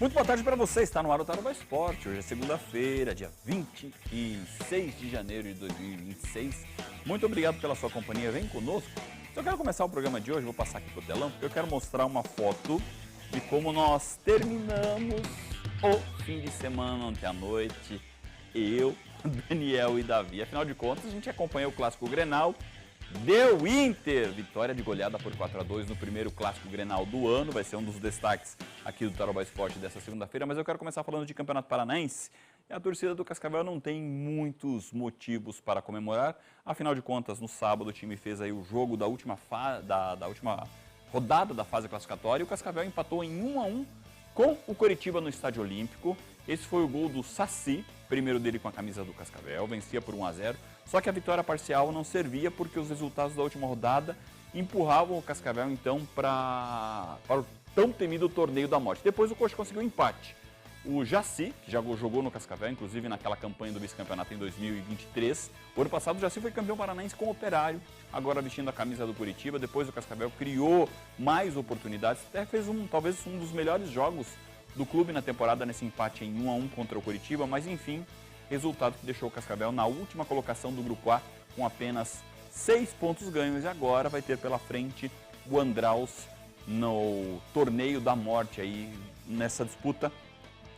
Muito boa tarde para você, está no ar o Tarobá Esporte. Hoje é segunda-feira, dia 26 de janeiro de 2026. Muito obrigado pela sua companhia, vem conosco. Se eu quero começar o programa de hoje, vou passar aqui pro telão, porque eu quero mostrar uma foto de como nós terminamos o fim de semana ontem à noite. Eu, Daniel e Davi. Afinal de contas, a gente acompanhou o Clássico Grenal. Deu Inter, vitória de goleada por 4-2 no primeiro Clássico Grenal do ano, vai ser um dos destaques aqui do Tarobá Esporte dessa segunda-feira, mas eu quero começar falando de Campeonato Paranaense. E a torcida do Cascavel não tem muitos motivos para comemorar, afinal de contas, no sábado o time fez aí o jogo da última rodada da fase classificatória e o Cascavel empatou em 1-1 com o Coritiba no Estádio Olímpico. Esse foi o gol do Saci, primeiro dele com a camisa do Cascavel, vencia por 1-0. Só que a vitória parcial não servia porque os resultados da última rodada empurravam o Cascavel então para o tão temido torneio da morte. Depois o Coxa conseguiu um empate. O Jaci, que já jogou no Cascavel, inclusive naquela campanha do vice-campeonato em 2023. O ano passado o Jaci foi campeão paranaense com o Operário, agora vestindo a camisa do Coritiba. Depois o Cascavel criou mais oportunidades, até fez talvez um dos melhores jogos do clube na temporada nesse empate em 1-1 contra o Coritiba, mas enfim, resultado que deixou o Cascavel na última colocação do Grupo A com apenas 6 pontos ganhos e agora vai ter pela frente o Andraus no torneio da morte aí nessa disputa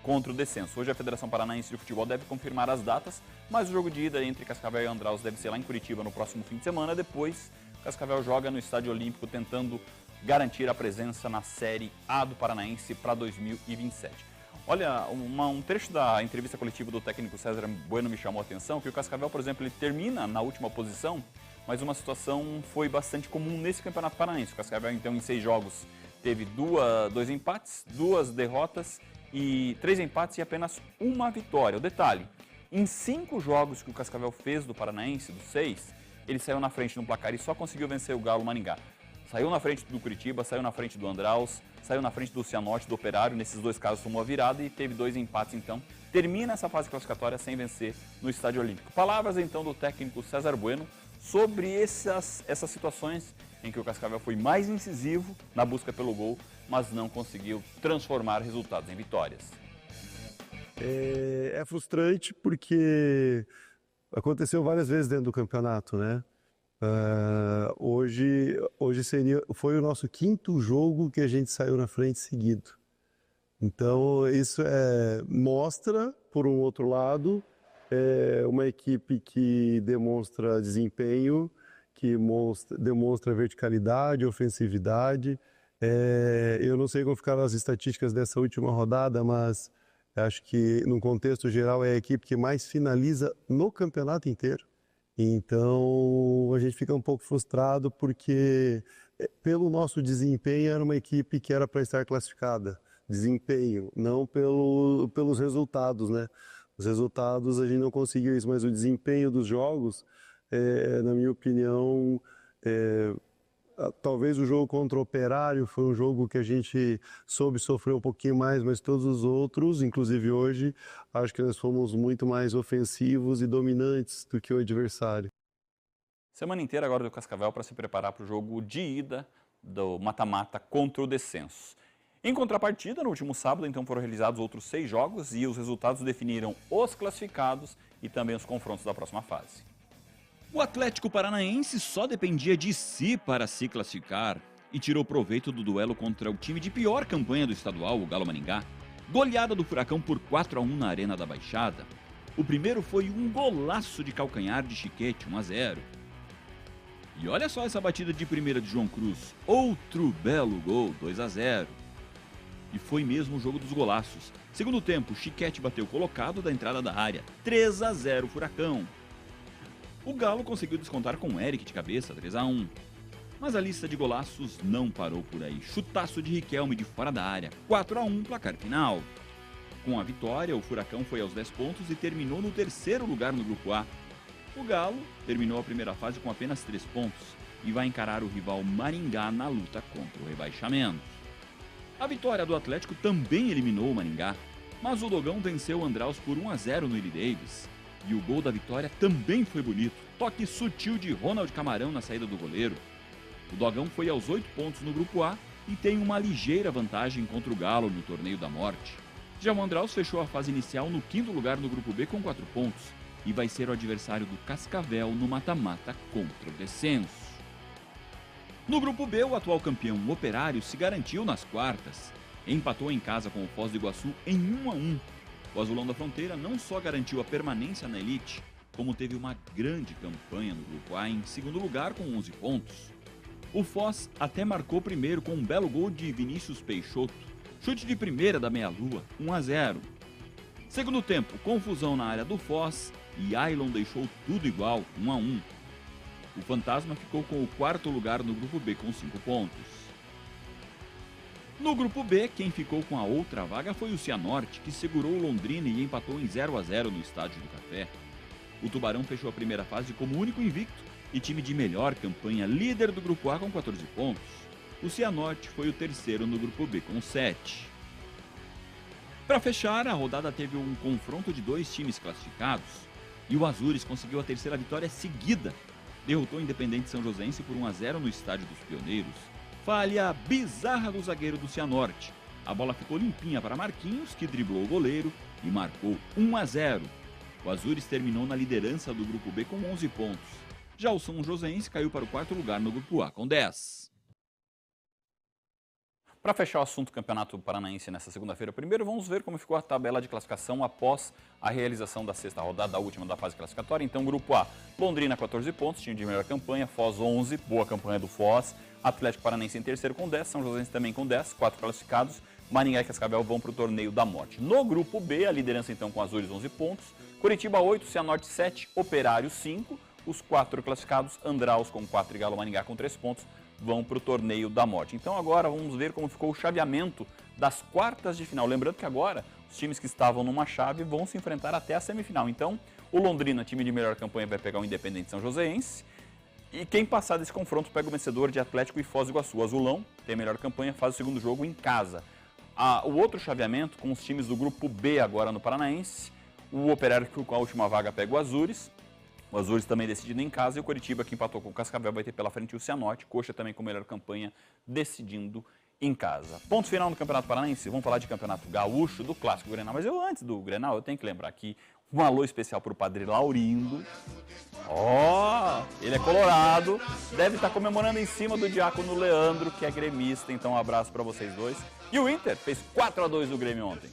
contra o descenso. Hoje a Federação Paranaense de Futebol deve confirmar as datas, mas o jogo de ida entre Cascavel e Andraus deve ser lá em Curitiba no próximo fim de semana. Depois, Cascavel joga no Estádio Olímpico tentando garantir a presença na Série A do Paranaense para 2027. Olha, um trecho da entrevista coletiva do técnico César Bueno me chamou a atenção, que o Cascavel, por exemplo, ele termina na última posição, mas uma situação foi bastante comum nesse Campeonato Paranaense. O Cascavel, então, em 6 jogos, teve 2 empates, 2 derrotas e 3 empates e apenas 1 vitória. O detalhe, em 5 jogos que o Cascavel fez do Paranaense, dos 6, ele saiu na frente no placar e só conseguiu vencer o Galo Maringá. Saiu na frente do Curitiba, saiu na frente do Andraus, saiu na frente do Cianorte, do Operário. Nesses 2 casos tomou a virada e teve 2 empates, então termina essa fase classificatória sem vencer no Estádio Olímpico. Palavras então do técnico César Bueno sobre essas situações em que o Cascavel foi mais incisivo na busca pelo gol, mas não conseguiu transformar resultados em vitórias. É frustrante porque aconteceu várias vezes dentro do campeonato, né? Hoje foi o nosso 5º jogo que a gente saiu na frente seguido. Então isso mostra, por um outro lado, uma equipe que demonstra desempenho, que demonstra verticalidade, ofensividade. Eu não sei como ficaram as estatísticas dessa última rodada, mas acho que no contexto geral é a equipe que mais finaliza no campeonato inteiro. Então a gente fica um pouco frustrado porque pelo nosso desempenho era uma equipe que era para estar classificada. Desempenho, não pelos resultados, né? Os resultados a gente não conseguiu isso, mas o desempenho dos jogos, na minha opinião, talvez o jogo contra o Operário foi um jogo que a gente soube sofrer um pouquinho mais, mas todos os outros, inclusive hoje, acho que nós fomos muito mais ofensivos e dominantes do que o adversário. Semana inteira agora do Cascavel para se preparar para o jogo de ida do mata-mata contra o descenso. Em contrapartida, no último sábado, então foram realizados outros 6 jogos e os resultados definiram os classificados e também os confrontos da próxima fase. O Atlético Paranaense só dependia de si para se classificar e tirou proveito do duelo contra o time de pior campanha do estadual, o Galo Maringá. Goleada do Furacão por 4-1 na Arena da Baixada. O primeiro foi um golaço de calcanhar de Chiquete, 1-0. E olha só essa batida de primeira de João Cruz. Outro belo gol, 2-0. E foi mesmo o jogo dos golaços. Segundo tempo, Chiquete bateu colocado da entrada da área. 3-0 Furacão. O Galo conseguiu descontar com o Eric de cabeça, 3-1. Mas a lista de golaços não parou por aí. Chutaço de Riquelme de fora da área, 4-1 placar final. Com a vitória, o Furacão foi aos 10 pontos e terminou no 3º lugar no Grupo A. O Galo terminou a primeira fase com apenas 3 pontos e vai encarar o rival Maringá na luta contra o rebaixamento. A vitória do Atlético também eliminou o Maringá, mas o Dogão venceu o Andraus por 1-0 no Willie Davis. E o gol da vitória também foi bonito. Toque sutil de Ronald Camarão na saída do goleiro. O Dogão foi aos 8 pontos no Grupo A e tem uma ligeira vantagem contra o Galo no Torneio da Morte. Já o Andraus fechou a fase inicial no 5º lugar no Grupo B com 4 pontos e vai ser o adversário do Cascavel no mata-mata contra o descenso. No Grupo B, o atual campeão Operário se garantiu nas quartas. Empatou em casa com o Foz do Iguaçu em 1-1. O Azulão da Fronteira não só garantiu a permanência na elite, como teve uma grande campanha no Grupo A em 2º lugar com 11 pontos. O Foz até marcou primeiro com um belo gol de Vinícius Peixoto. Chute de primeira da meia-lua, 1-0. Segundo tempo, confusão na área do Foz e Ailon deixou tudo igual, 1-1. O Fantasma ficou com o 4º lugar no Grupo B com 5 pontos. No Grupo B, quem ficou com a outra vaga foi o Cianorte, que segurou o Londrina e empatou em 0-0 no Estádio do Café. O Tubarão fechou a primeira fase como único invicto e time de melhor campanha, líder do Grupo A com 14 pontos. O Cianorte foi o terceiro no Grupo B com 7. Para fechar, a rodada teve um confronto de 2 times classificados e o Azures conseguiu a terceira vitória seguida. Derrotou o Independente São Joséense por 1-0 no Estádio dos Pioneiros. Falha bizarra do zagueiro do Cianorte. A bola ficou limpinha para Marquinhos, que driblou o goleiro e marcou 1-0. O Azures terminou na liderança do Grupo B com 11 pontos. Já o São Joséense caiu para o 4º lugar no Grupo A com 10. Para fechar o assunto do Campeonato Paranaense nessa segunda-feira, primeiro vamos ver como ficou a tabela de classificação após a realização da 6ª rodada, a última da fase classificatória. Então, Grupo A, Londrina 14 pontos, time de melhor campanha, Foz 11, boa campanha do Foz, Atlético Paranaense em terceiro com 10, São Joséense também com 10, 4 classificados, Maringá e Cascavel vão para o Torneio da Morte. No Grupo B, a liderança então com Azures 11 pontos, Curitiba 8, Cianorte 7, Operário 5, os 4 classificados, Andraus com 4 e Galo Maringá com 3 pontos, vão para o Torneio da Morte. Então agora vamos ver como ficou o chaveamento das quartas de final. Lembrando que agora os times que estavam numa chave vão se enfrentar até a semifinal. Então o Londrina, time de melhor campanha, vai pegar o Independente São Joséense. E quem passar desse confronto pega o vencedor de Atlético e Foz do Iguaçu. O Azulão tem a melhor campanha, faz o segundo jogo em casa. O outro chaveamento com os times do Grupo B agora no Paranaense. O Operário que com a última vaga pega o Azures. O Azures também decidindo em casa e o Curitiba, que empatou com o Cascavel, vai ter pela frente o Cianorte. Coxa também com melhor campanha, decidindo em casa. Ponto final no Campeonato Paranaense. Vamos falar de Campeonato Gaúcho, do Clássico Grenal. Mas antes do Grenal, eu tenho que lembrar aqui um alô especial para o Padre Laurindo. Ele é colorado, deve estar comemorando em cima do diácono Leandro, que é gremista. Então um abraço para vocês dois. E o Inter fez 4-2 no Grêmio ontem.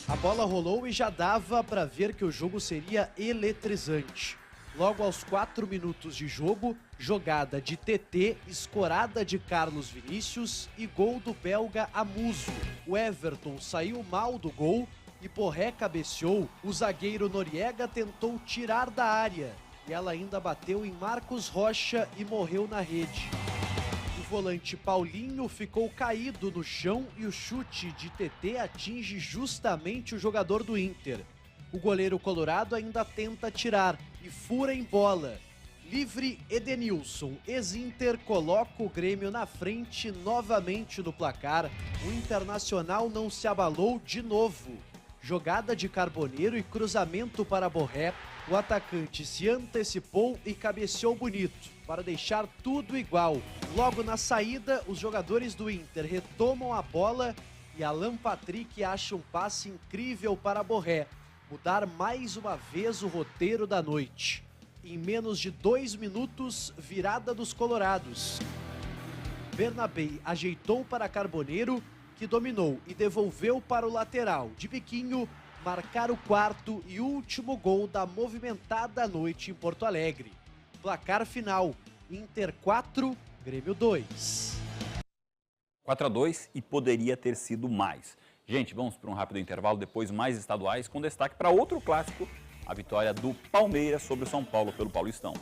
A bola rolou e já dava para ver que o jogo seria eletrizante. Logo aos 4 minutos de jogo, jogada de TT, escorada de Carlos Vinícius e gol do belga Amuso. O Everton saiu mal do gol e Borré cabeceou. O zagueiro Noriega tentou tirar da área e ela ainda bateu em Marcos Rocha e morreu na rede. O volante Paulinho ficou caído no chão e o chute de TT atinge justamente o jogador do Inter. O goleiro colorado ainda tenta tirar e fura em bola. Livre, Edenilson, ex-Inter, coloca o Grêmio na frente novamente no placar. O Internacional não se abalou de novo. Jogada de Carboneiro e cruzamento para Borré. O atacante se antecipou e cabeceou bonito, para deixar tudo igual. Logo na saída, os jogadores do Inter retomam a bola e Alan Patrick acha um passe incrível para Borré. Mudar mais uma vez o roteiro da noite. Em menos de 2 minutos, virada dos colorados. Bernabé ajeitou para Carboneiro, que dominou e devolveu para o lateral. De biquinho, marcar o 4º e último gol da movimentada noite em Porto Alegre. Placar final, Inter 4, Grêmio 2. 4-2 e poderia ter sido mais. Gente, vamos para um rápido intervalo, depois mais estaduais, com destaque para outro clássico, a vitória do Palmeiras sobre o São Paulo pelo Paulistão.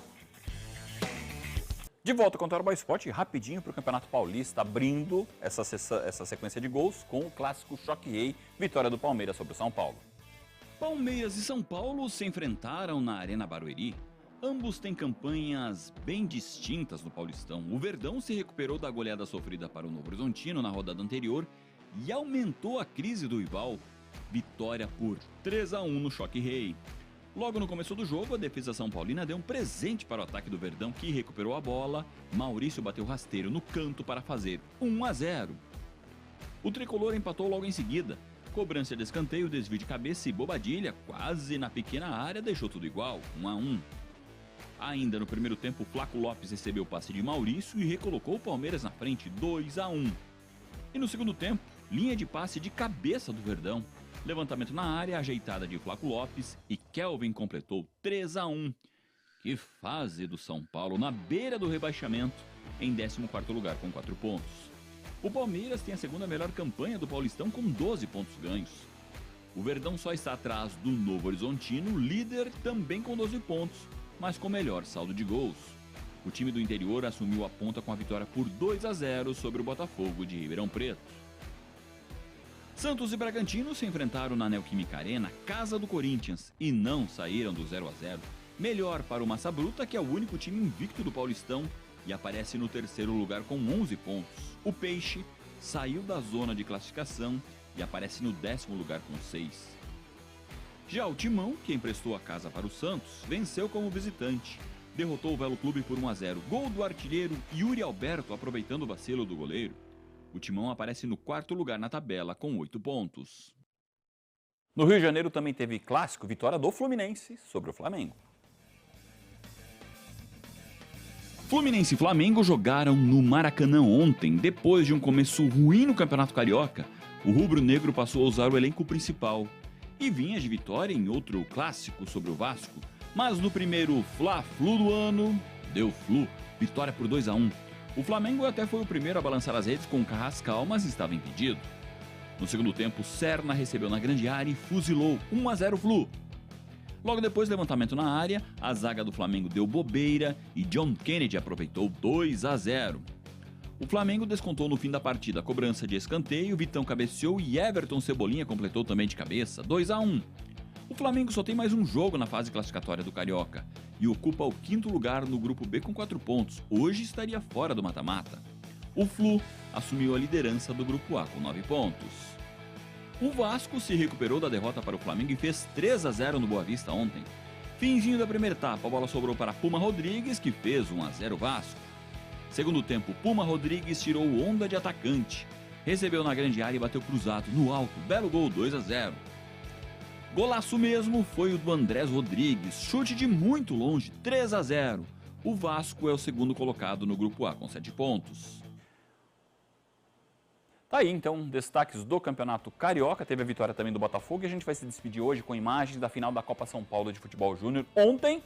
De volta com o Tarobá Esporte, rapidinho para o Campeonato Paulista, abrindo essa sequência de gols com o clássico Choque Rei, vitória do Palmeiras sobre o São Paulo. Palmeiras e São Paulo se enfrentaram na Arena Barueri. Ambos têm campanhas bem distintas no Paulistão. O Verdão se recuperou da goleada sofrida para o Novo Horizontino na rodada anterior e aumentou a crise do rival. Vitória por 3-1 no Choque Rei. Logo no começo do jogo, a defesa são paulina deu um presente para o ataque do Verdão, que recuperou a bola. Maurício bateu rasteiro no canto para fazer 1-0. O tricolor empatou logo em seguida. Cobrança de escanteio, desvio de cabeça e Bobadilha, quase na pequena área, deixou tudo igual, 1-1. Ainda no primeiro tempo, Flaco Lopes recebeu o passe de Maurício e recolocou o Palmeiras na frente, 2-1. E no segundo tempo, linha de passe de cabeça do Verdão. Levantamento na área, ajeitada de Flaco Lopes e Kelvin completou 3-1. Que fase do São Paulo na beira do rebaixamento, em 14º lugar com 4 pontos. O Palmeiras tem a segunda melhor campanha do Paulistão com 12 pontos ganhos. O Verdão só está atrás do Novo Horizontino, líder também com 12 pontos, mas com melhor saldo de gols. O time do interior assumiu a ponta com a vitória por 2-0 sobre o Botafogo de Ribeirão Preto. Santos e Bragantino se enfrentaram na Neoquímica Arena, casa do Corinthians, e não saíram do 0-0. Melhor para o Massa Bruta, que é o único time invicto do Paulistão e aparece no terceiro lugar com 11 pontos. O Peixe saiu da zona de classificação e aparece no 10º lugar com 6. Já o Timão, que emprestou a casa para o Santos, venceu como visitante. Derrotou o Velo Clube por 1-0. Gol do artilheiro Yuri Alberto, aproveitando o vacilo do goleiro. O Timão aparece no 4º lugar na tabela com 8 pontos. No Rio de Janeiro também teve clássico, vitória do Fluminense sobre o Flamengo. Fluminense e Flamengo jogaram no Maracanã ontem. Depois de um começo ruim no Campeonato Carioca, o rubro-negro passou a usar o elenco principal. E vinha de vitória em outro clássico sobre o Vasco. Mas no primeiro Fla-Flu do ano, deu Flu, vitória por 2-1. O Flamengo até foi o primeiro a balançar as redes com o Carrascal, mas estava impedido. No segundo tempo, Serna recebeu na grande área e fuzilou 1-0 Flu. Logo depois, levantamento na área, a zaga do Flamengo deu bobeira e John Kennedy aproveitou 2-0. O Flamengo descontou no fim da partida a cobrança de escanteio, Vitão cabeceou e Everton Cebolinha completou também de cabeça, 2-1. O Flamengo só tem mais um jogo na fase classificatória do Carioca e ocupa o 5º lugar no grupo B com 4 pontos. Hoje estaria fora do mata-mata. O Flu assumiu a liderança do grupo A com 9 pontos. O Vasco se recuperou da derrota para o Flamengo e fez 3-0 no Boa Vista ontem. Finzinho da primeira etapa, a bola sobrou para Puma Rodrigues, que fez 1-0 Vasco. Segundo tempo, Puma Rodrigues tirou onda de atacante. Recebeu na grande área e bateu cruzado, no alto, belo gol, 2-0. Golaço mesmo foi o do Andrés Rodrigues, chute de muito longe, 3-0. O Vasco é o segundo colocado no grupo A com 7 pontos. Tá aí, então, destaques do Campeonato Carioca. Teve a vitória também do Botafogo e a gente vai se despedir hoje com imagens da final da Copa São Paulo de Futebol Júnior. Ontem,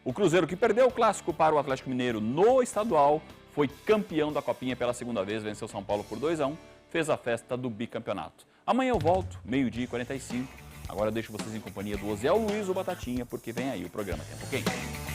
o Cruzeiro, que perdeu o clássico para o Atlético Mineiro no estadual, foi campeão da Copinha pela segunda vez, venceu São Paulo por 2-1, fez a festa do bicampeonato. Amanhã eu volto, 12h45. Agora eu deixo vocês em companhia do Osiel Luiz, o Batatinha, porque vem aí o programa Tempo Quente.